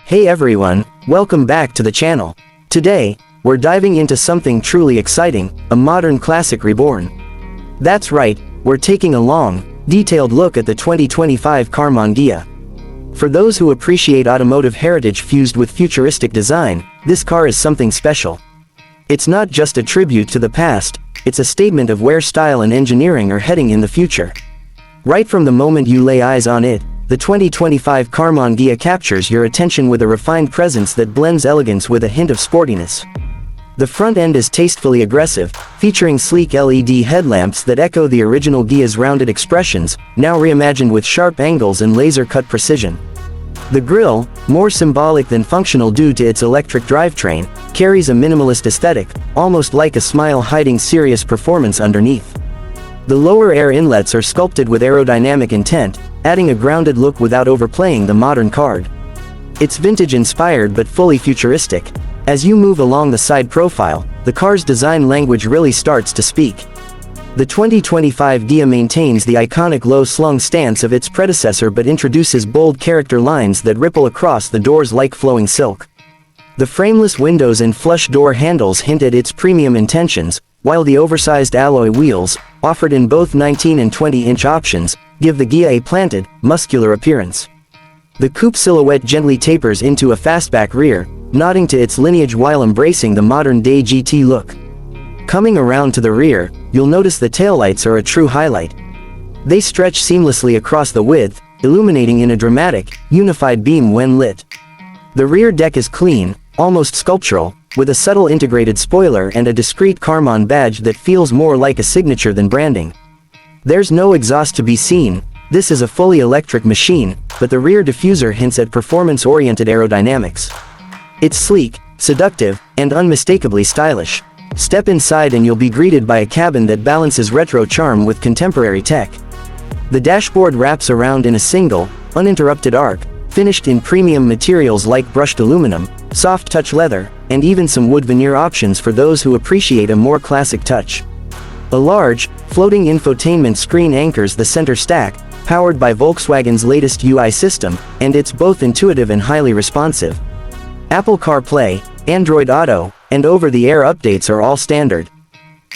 Hey everyone, welcome back to the channel. Today, we're diving into something truly exciting, a modern classic reborn. That's right, we're taking a long, detailed look at the 2025 Karmann Ghia. For those who appreciate automotive heritage fused with futuristic design, this car is something special. It's not just a tribute to the past, it's a statement of where style and engineering are heading in the future. Right from the moment you lay eyes on it, the 2025 Karmann Ghia captures your attention with a refined presence that blends elegance with a hint of sportiness. The front end is tastefully aggressive, featuring sleek LED headlamps that echo the original Ghia's rounded expressions, now reimagined with sharp angles and laser-cut precision. The grille, more symbolic than functional due to its electric drivetrain, carries a minimalist aesthetic, almost like a smile hiding serious performance underneath. The lower air inlets are sculpted with aerodynamic intent, adding a grounded look without overplaying the modern card. It's vintage-inspired but fully futuristic. As you move along the side profile, the car's design language really starts to speak. The 2025 Ghia maintains the iconic low-slung stance of its predecessor but introduces bold character lines that ripple across the doors like flowing silk. The frameless windows and flush door handles hint at its premium intentions, while the oversized alloy wheels, offered in both 19 and 20-inch options, give the Ghia a planted, muscular appearance. The coupe silhouette gently tapers into a fastback rear, nodding to its lineage while embracing the modern-day GT look. Coming around to the rear, you'll notice the taillights are a true highlight. They stretch seamlessly across the width, illuminating in a dramatic, unified beam when lit. The rear deck is clean, almost sculptural, with a subtle integrated spoiler and a discreet Karmann badge that feels more like a signature than branding. There's no exhaust to be seen. This is a fully electric machine, but the rear diffuser hints at performance-oriented aerodynamics. It's sleek, seductive, and unmistakably stylish. Step inside and you'll be greeted by a cabin that balances retro charm with contemporary tech. The dashboard wraps around in a single, uninterrupted arc, finished in premium materials like brushed aluminum, soft touch leather, and even some wood veneer options for those who appreciate a more classic touch. A large, floating infotainment screen anchors the center stack, powered by Volkswagen's latest UI system, and it's both intuitive and highly responsive. Apple CarPlay, Android Auto, and over-the-air updates are all standard.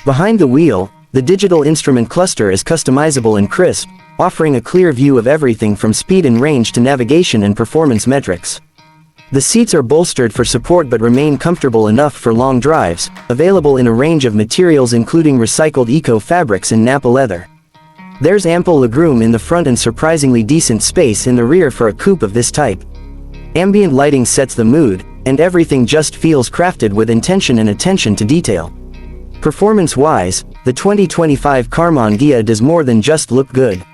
Behind the wheel, the digital instrument cluster is customizable and crisp, offering a clear view of everything from speed and range to navigation and performance metrics. The seats are bolstered for support but remain comfortable enough for long drives, available in a range of materials including recycled eco-fabrics and Nappa leather. There's ample legroom in the front and surprisingly decent space in the rear for a coupe of this type. Ambient lighting sets the mood, and everything just feels crafted with intention and attention to detail. Performance-wise, the 2025 Karmann Ghia does more than just look good.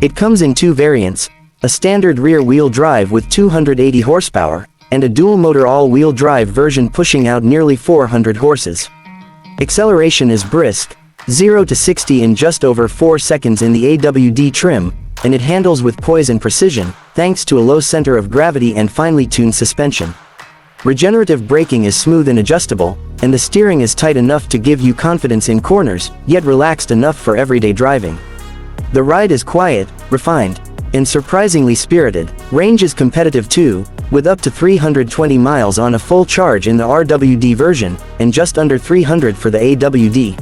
It comes in two variants, a standard rear-wheel drive with 280 horsepower, and a dual-motor all-wheel drive version pushing out nearly 400 horses. Acceleration is brisk, 0 to 60 in just over 4 seconds in the AWD trim, and it handles with poise and precision, thanks to a low center of gravity and finely tuned suspension. Regenerative braking is smooth and adjustable, and the steering is tight enough to give you confidence in corners, yet relaxed enough for everyday driving. The ride is quiet, refined, and surprisingly spirited. Range is competitive too, with up to 320 miles on a full charge in the RWD version, and just under 300 for the AWD.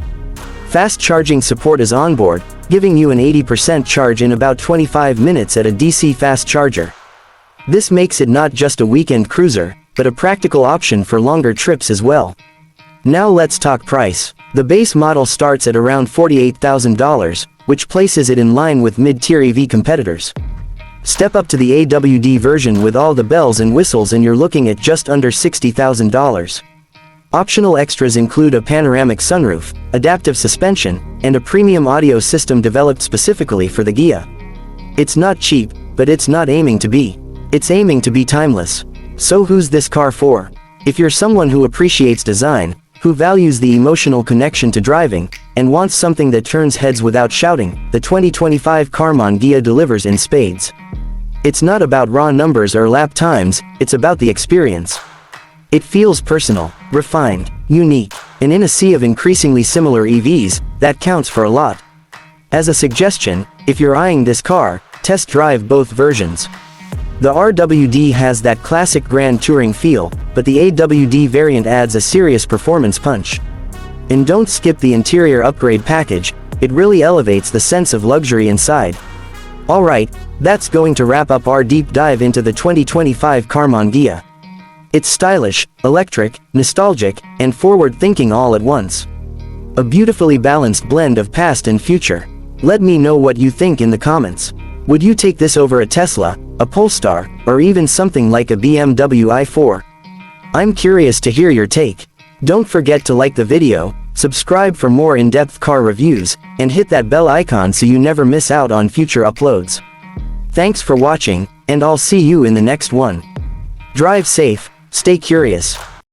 Fast charging support is onboard, giving you an 80% charge in about 25 minutes at a DC fast charger. This makes it not just a weekend cruiser, but a practical option for longer trips as well. Now let's talk price. The base model starts at around $48,000, which places it in line with mid-tier EV competitors. Step up to the AWD version with all the bells and whistles and you're looking at just under $60,000. Optional extras include a panoramic sunroof, adaptive suspension, and a premium audio system developed specifically for the Ghia. It's not cheap, but it's not aiming to be. It's aiming to be timeless. So who's this car for? If you're someone who appreciates design, who values the emotional connection to driving, and wants something that turns heads without shouting, the 2025 Karmann Ghia delivers in spades. It's not about raw numbers or lap times, it's about the experience. It feels personal, refined, unique, and in a sea of increasingly similar EVs, that counts for a lot. As a suggestion, if you're eyeing this car, test drive both versions. The RWD has that classic Grand Touring feel, but the AWD variant adds a serious performance punch. And don't skip the interior upgrade package, it really elevates the sense of luxury inside. Alright, that's going to wrap up our deep dive into the 2025 Karmann Ghia. It's stylish, electric, nostalgic, and forward-thinking all at once. A beautifully balanced blend of past and future. Let me know what you think in the comments. Would you take this over a Tesla, a Polestar, or even something like a BMW i4? I'm curious to hear your take. Don't forget to like the video, subscribe for more in-depth car reviews, and hit that bell icon so you never miss out on future uploads. Thanks for watching, and I'll see you in the next one. Drive safe, stay curious.